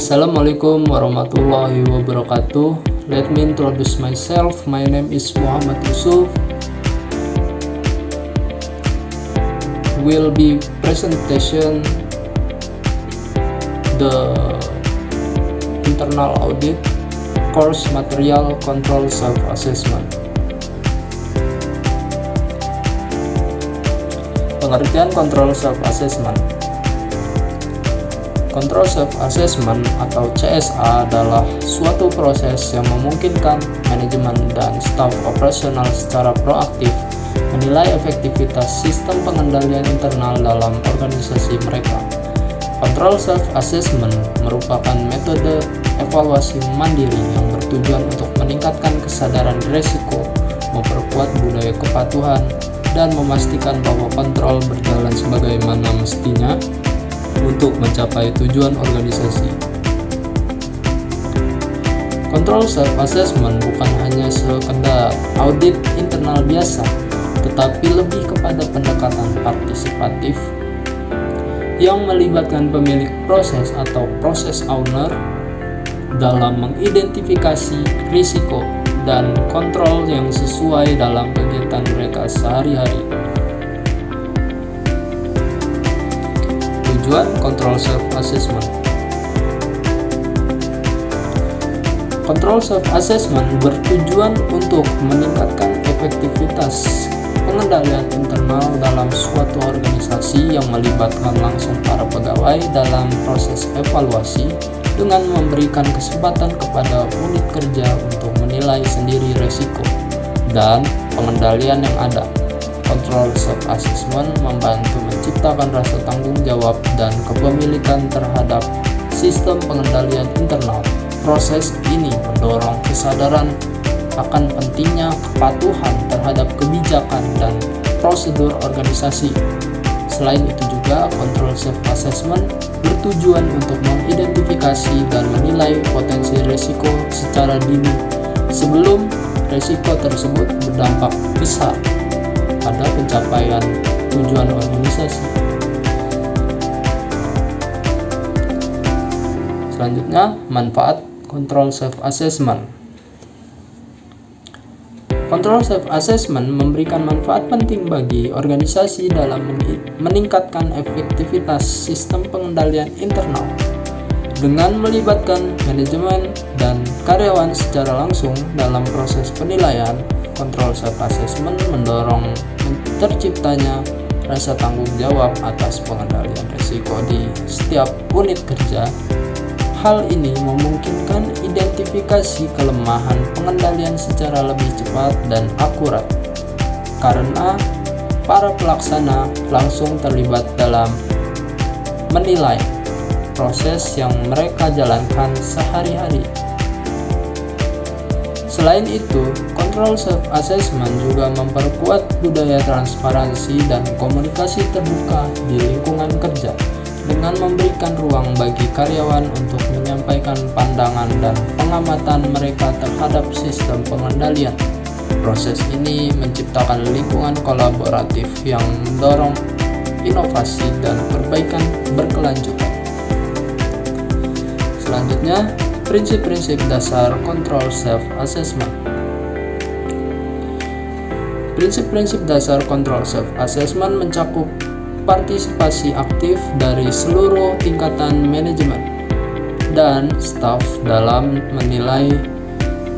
Assalamualaikum warahmatullahi wabarakatuh. Let me introduce myself. My name is Muhammad Yusuf. Will be presentation the internal audit course material control self-assessment. Pengertian control self-assessment. Control self-assessment atau CSA adalah suatu proses yang memungkinkan manajemen dan staf operasional secara proaktif menilai efektivitas sistem pengendalian internal dalam organisasi mereka. Control self-assessment merupakan metode evaluasi mandiri yang bertujuan untuk meningkatkan kesadaran risiko, memperkuat budaya kepatuhan, dan memastikan bahwa kontrol berjalan sebagaimana mestinya untuk mencapai tujuan organisasi. Control self-assessment bukan hanya sekedar audit internal biasa, tetapi lebih kepada pendekatan partisipatif yang melibatkan pemilik proses atau process owner dalam mengidentifikasi risiko dan kontrol yang sesuai dalam kegiatan mereka sehari-hari. Tujuan control self-assessment. Control self-assessment bertujuan untuk meningkatkan efektivitas pengendalian internal dalam suatu organisasi yang melibatkan langsung para pegawai dalam proses evaluasi dengan memberikan kesempatan kepada unit kerja untuk menilai sendiri risiko dan pengendalian yang ada. Control self-assessment membantu menciptakan rasa tanggung jawab dan kepemilikan terhadap sistem pengendalian internal. Proses ini mendorong kesadaran akan pentingnya kepatuhan terhadap kebijakan dan prosedur organisasi. Selain itu juga, control self-assessment bertujuan untuk mengidentifikasi dan menilai potensi risiko secara dini sebelum risiko tersebut berdampak besar pada pencapaian tujuan organisasi. Selanjutnya, manfaat control self-assessment. Control self-assessment memberikan manfaat penting bagi organisasi dalam meningkatkan efektivitas sistem pengendalian internal. Dengan melibatkan manajemen dan karyawan secara langsung dalam proses penilaian, control self-assessment mendorong terciptanya rasa tanggung jawab atas pengendalian risiko di setiap unit kerja. Hal ini memungkinkan identifikasi kelemahan pengendalian secara lebih cepat dan akurat, karena para pelaksana langsung terlibat dalam menilai proses yang mereka jalankan sehari-hari. Selain itu, control self-assessment juga memperkuat budaya transparansi dan komunikasi terbuka di lingkungan kerja dengan memberikan ruang bagi karyawan untuk menyampaikan pandangan dan pengamatan mereka terhadap sistem pengendalian. Proses ini menciptakan lingkungan kolaboratif yang mendorong inovasi dan perbaikan berkelanjutan. Selanjutnya, prinsip-prinsip dasar control self-assessment. Prinsip-prinsip dasar control self-assessment mencakup partisipasi aktif dari seluruh tingkatan manajemen dan staf dalam menilai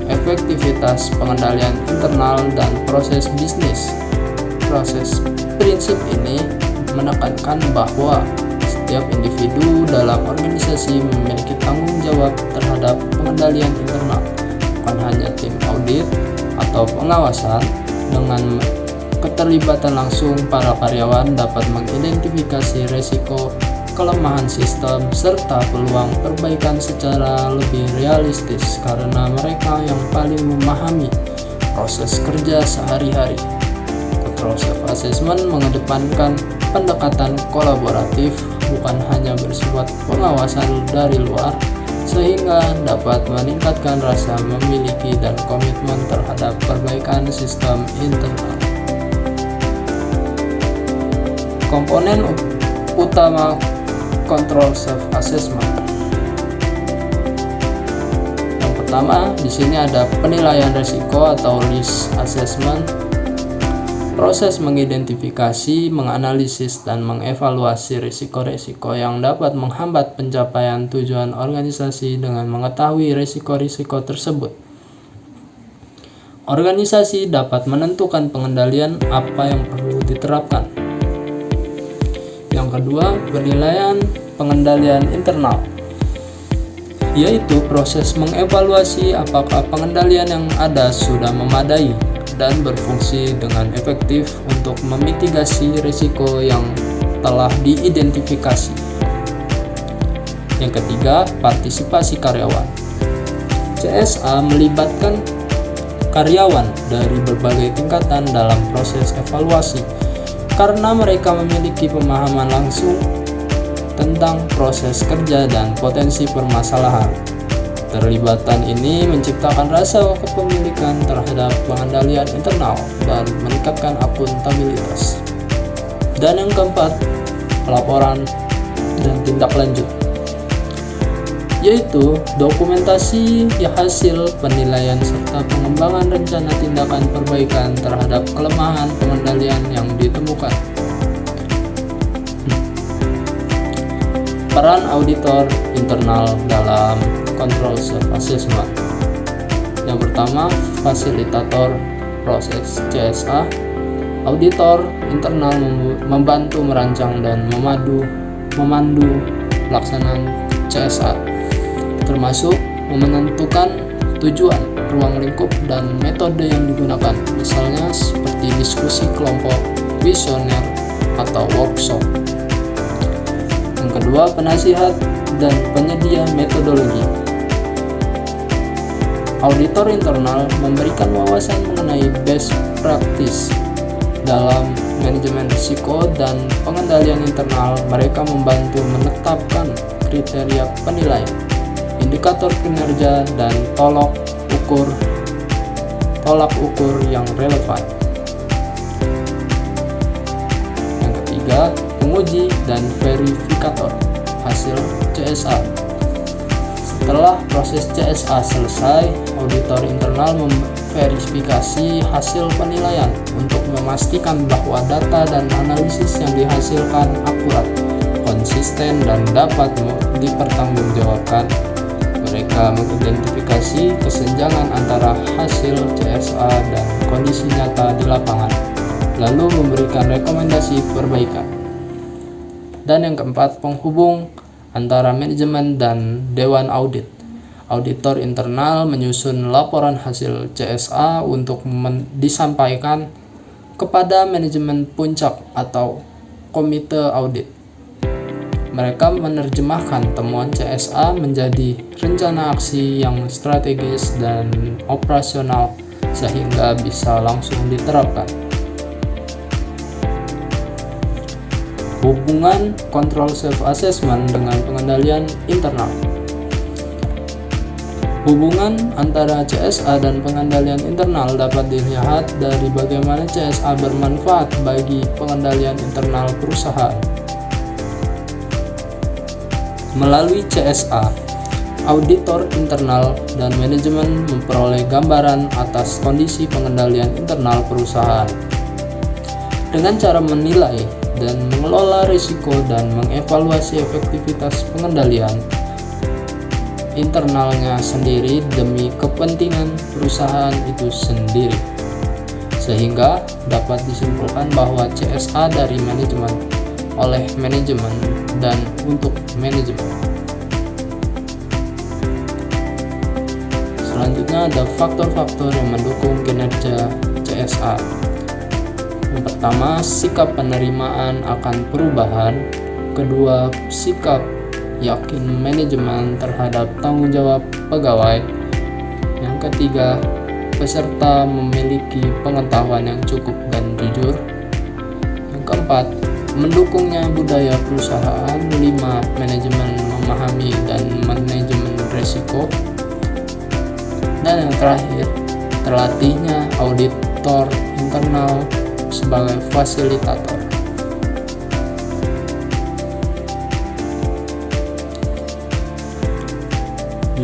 efektivitas pengendalian internal dan proses bisnis. Proses prinsip ini menekankan bahwa setiap individu dalam organisasi memiliki tanggung jawab terhadap pengendalian internal, bukan hanya tim audit atau pengawasan. Dengan keterlibatan langsung, para karyawan dapat mengidentifikasi risiko, kelemahan sistem, serta peluang perbaikan secara lebih realistis karena mereka yang paling memahami proses kerja sehari-hari. Control self-assessment mengedepankan pendekatan kolaboratif, bukan hanya bersifat pengawasan dari luar, sehingga dapat meningkatkan rasa memiliki dan komitmen terhadap perbaikan sistem internal. Komponen utama control self-assessment. pertama di sini ada penilaian risiko atau risk assessment. Proses mengidentifikasi, menganalisis, dan mengevaluasi risiko-risiko yang dapat menghambat pencapaian tujuan organisasi dengan mengetahui risiko-risiko tersebut. Organisasi dapat menentukan pengendalian apa yang perlu diterapkan. Yang kedua, penilaian pengendalian internal, yaitu proses mengevaluasi apakah pengendalian yang ada sudah memadai dan berfungsi dengan efektif untuk memitigasi risiko yang telah diidentifikasi. Yang ketiga, partisipasi karyawan. CSA melibatkan karyawan dari berbagai tingkatan dalam proses evaluasi karena mereka memiliki pemahaman langsung tentang proses kerja dan potensi permasalahan. Terlibatan ini menciptakan rasa kepemilikan terhadap pengendalian internal dan meningkatkan akuntabilitas. Dan yang keempat, pelaporan dan tindak lanjut, yaitu dokumentasi hasil penilaian serta pengembangan rencana tindakan perbaikan terhadap kelemahan pengendalian yang ditemukan. Peran auditor internal dalam control self-assessment. Yang pertama, fasilitator proses CSA. Auditor internal membantu merancang dan memandu pelaksanaan CSA, termasuk menentukan tujuan, ruang lingkup, dan metode yang digunakan, misalnya seperti diskusi kelompok, kuesioner, atau workshop. Yang kedua, penasihat dan penyedia metodologi. Auditor internal memberikan wawasan mengenai best practice dalam manajemen risiko dan pengendalian internal. Mereka membantu menetapkan kriteria penilaian, indikator kinerja, dan tolak ukur yang relevan. Yang ketiga, penguji dan verifikator hasil CSA. Setelah proses CSA selesai, auditor internal memverifikasi hasil penilaian untuk memastikan bahwa data dan analisis yang dihasilkan akurat, konsisten, dan dapat dipertanggungjawabkan. Mereka mengidentifikasi kesenjangan antara hasil CSA dan kondisi nyata di lapangan, lalu memberikan rekomendasi perbaikan. Dan yang keempat, penghubung antara manajemen dan dewan audit. Auditor internal menyusun laporan hasil CSA untuk disampaikan kepada manajemen puncak atau komite audit. Mereka menerjemahkan temuan CSA menjadi rencana aksi yang strategis dan operasional sehingga bisa langsung diterapkan. Hubungan control self-assessment dengan pengendalian internal. Hubungan antara CSA dan pengendalian internal dapat dilihat dari bagaimana CSA bermanfaat bagi pengendalian internal perusahaan. Melalui CSA, auditor internal dan manajemen memperoleh gambaran atas kondisi pengendalian internal perusahaan. Dengan cara menilai dan mengelola risiko dan mengevaluasi efektivitas pengendalian internalnya sendiri demi kepentingan perusahaan itu sendiri, sehingga dapat disimpulkan bahwa CSA dari manajemen, oleh manajemen, dan untuk manajemen. Selanjutnya ada faktor-faktor yang mendukung kinerja CSA. Yang pertama, sikap penerimaan akan perubahan. Kedua, sikap yakin manajemen terhadap tanggung jawab pegawai. Yang ketiga, peserta memiliki pengetahuan yang cukup dan jujur. Yang keempat, mendukungnya budaya perusahaan. 5, manajemen memahami dan manajemen risiko. Dan yang terakhir, terlatihnya auditor internal sebagai fasilitator.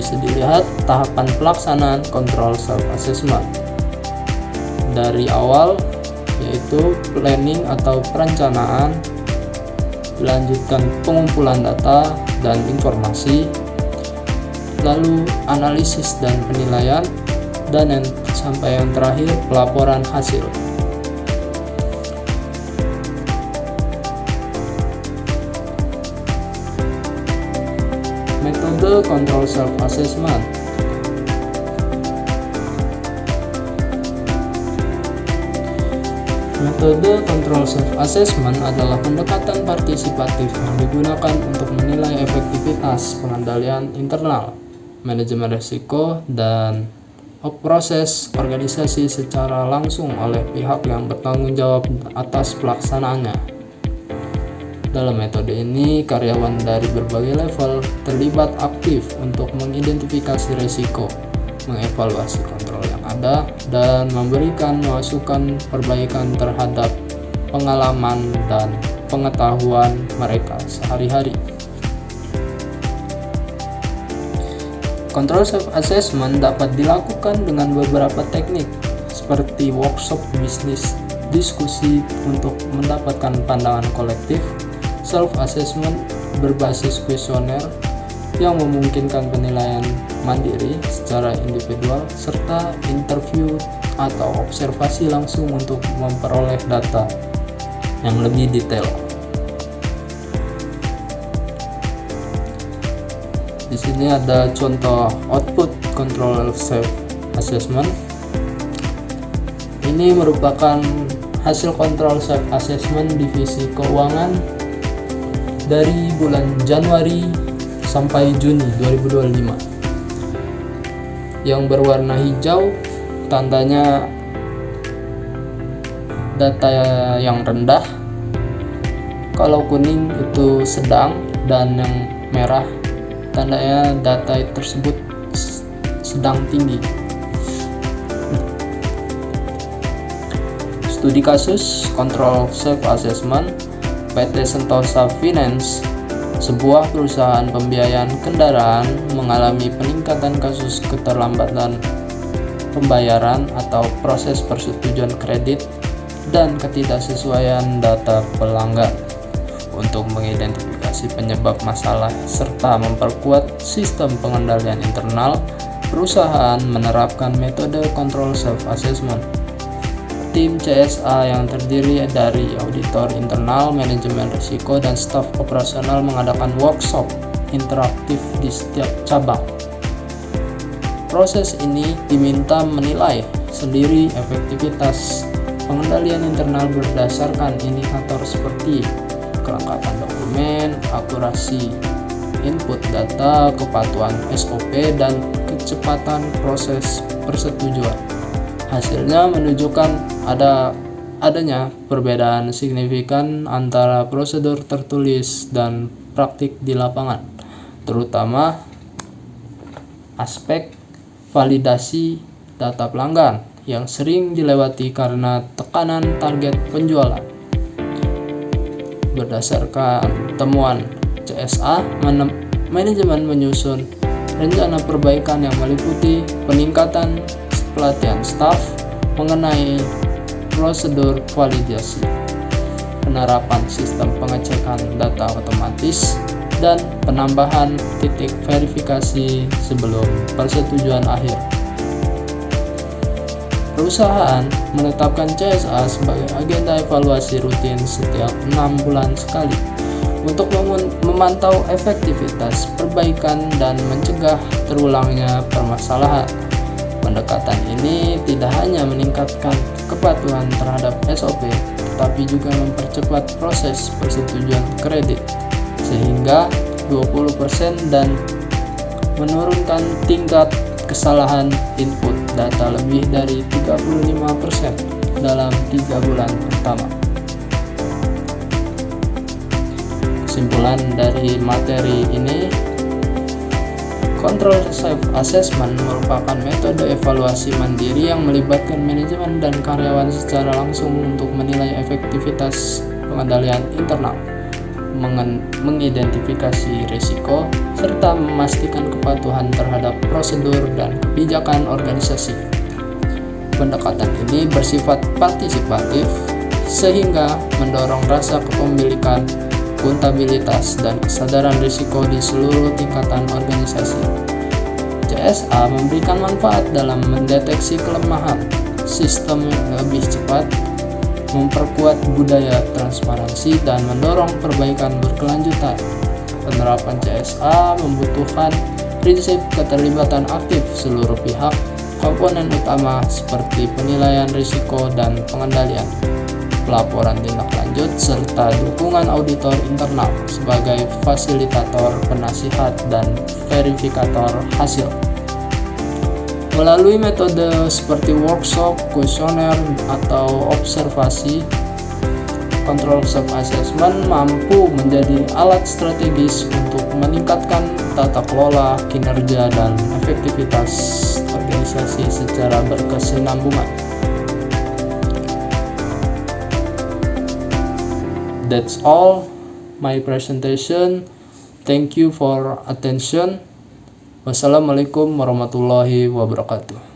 bisa dilihat tahapan pelaksanaan control self-assessment. Dari awal, yaitu planning atau perencanaan, dilanjutkan pengumpulan data dan informasi, lalu analisis dan penilaian, dan sampai yang terakhir pelaporan hasil. Metode control self-assessment. Metode control self-assessment adalah pendekatan partisipatif yang digunakan untuk menilai efektivitas pengendalian internal, manajemen risiko, dan proses organisasi secara langsung oleh pihak yang bertanggung jawab atas pelaksanaannya. Dalam metode ini, karyawan dari berbagai level terlibat aktif untuk mengidentifikasi risiko, mengevaluasi kontrol yang ada, dan memberikan masukan perbaikan terhadap pengalaman dan pengetahuan mereka sehari-hari. Control self-assessment dapat dilakukan dengan beberapa teknik, seperti workshop bisnis, diskusi untuk mendapatkan pandangan kolektif, self-assessment berbasis kuesioner yang memungkinkan penilaian mandiri secara individual, serta interview atau observasi langsung untuk memperoleh data yang lebih detail. Di sini ada contoh output control self-assessment. Ini merupakan hasil kontrol self-assessment divisi keuangan dari bulan Januari sampai Juni 2025. Yang berwarna hijau tandanya data yang rendah, kalau kuning itu sedang, dan yang merah tandanya data tersebut sedang tinggi. Studi kasus control self-assessment. PT Sentosa Finance, sebuah perusahaan pembiayaan kendaraan, mengalami peningkatan kasus keterlambatan pembayaran atau proses persetujuan kredit dan ketidaksesuaian data pelanggan. Untuk mengidentifikasi penyebab masalah serta memperkuat sistem pengendalian internal, perusahaan menerapkan metode control self-assessment. Tim CSA yang terdiri dari auditor internal, manajemen risiko, dan staf operasional mengadakan workshop interaktif di setiap cabang. Proses ini diminta menilai sendiri efektivitas pengendalian internal berdasarkan indikator seperti kelengkapan dokumen, akurasi input data, kepatuhan SOP, dan kecepatan proses persetujuan. Hasilnya menunjukkan adanya perbedaan signifikan antara prosedur tertulis dan praktik di lapangan, terutama aspek validasi data pelanggan yang sering dilewati karena tekanan target penjualan. Berdasarkan temuan CSA, manajemen menyusun rencana perbaikan yang meliputi peningkatan pelatihan staf mengenai prosedur validasi, penerapan sistem pengecekan data otomatis, dan penambahan titik verifikasi sebelum persetujuan akhir. Perusahaan menetapkan CSA sebagai agenda evaluasi rutin setiap 6 bulan sekali untuk memantau efektivitas perbaikan dan mencegah terulangnya permasalahan. Pendekatan ini tidak hanya meningkatkan kepatuhan terhadap SOP, tetapi juga mempercepat proses persetujuan kredit sehingga 20% dan menurunkan tingkat kesalahan input data lebih dari 35% dalam 3 bulan pertama. Kesimpulan dari materi ini, control self-assessment merupakan metode evaluasi mandiri yang melibatkan manajemen dan karyawan secara langsung untuk menilai efektivitas pengendalian internal, mengidentifikasi risiko, serta memastikan kepatuhan terhadap prosedur dan kebijakan organisasi. Pendekatan ini bersifat partisipatif, sehingga mendorong rasa kepemilikan, akuntabilitas, dan kesadaran risiko di seluruh tingkatan organisasi. CSA memberikan manfaat dalam mendeteksi kelemahan sistem yang lebih cepat, memperkuat budaya transparansi, dan mendorong perbaikan berkelanjutan. Penerapan CSA membutuhkan prinsip keterlibatan aktif seluruh pihak, komponen utama seperti penilaian risiko dan pengendalian, pelaporan tindak lanjut, serta dukungan auditor internal sebagai fasilitator, penasihat, dan verifikator hasil. Melalui metode seperti workshop, kuesioner, atau observasi, control self-assessment mampu menjadi alat strategis untuk meningkatkan tata kelola, kinerja, dan efektivitas organisasi secara berkesinambungan. That's all my presentation. Thank you for attention. Wassalamualaikum warahmatullahi wabarakatuh.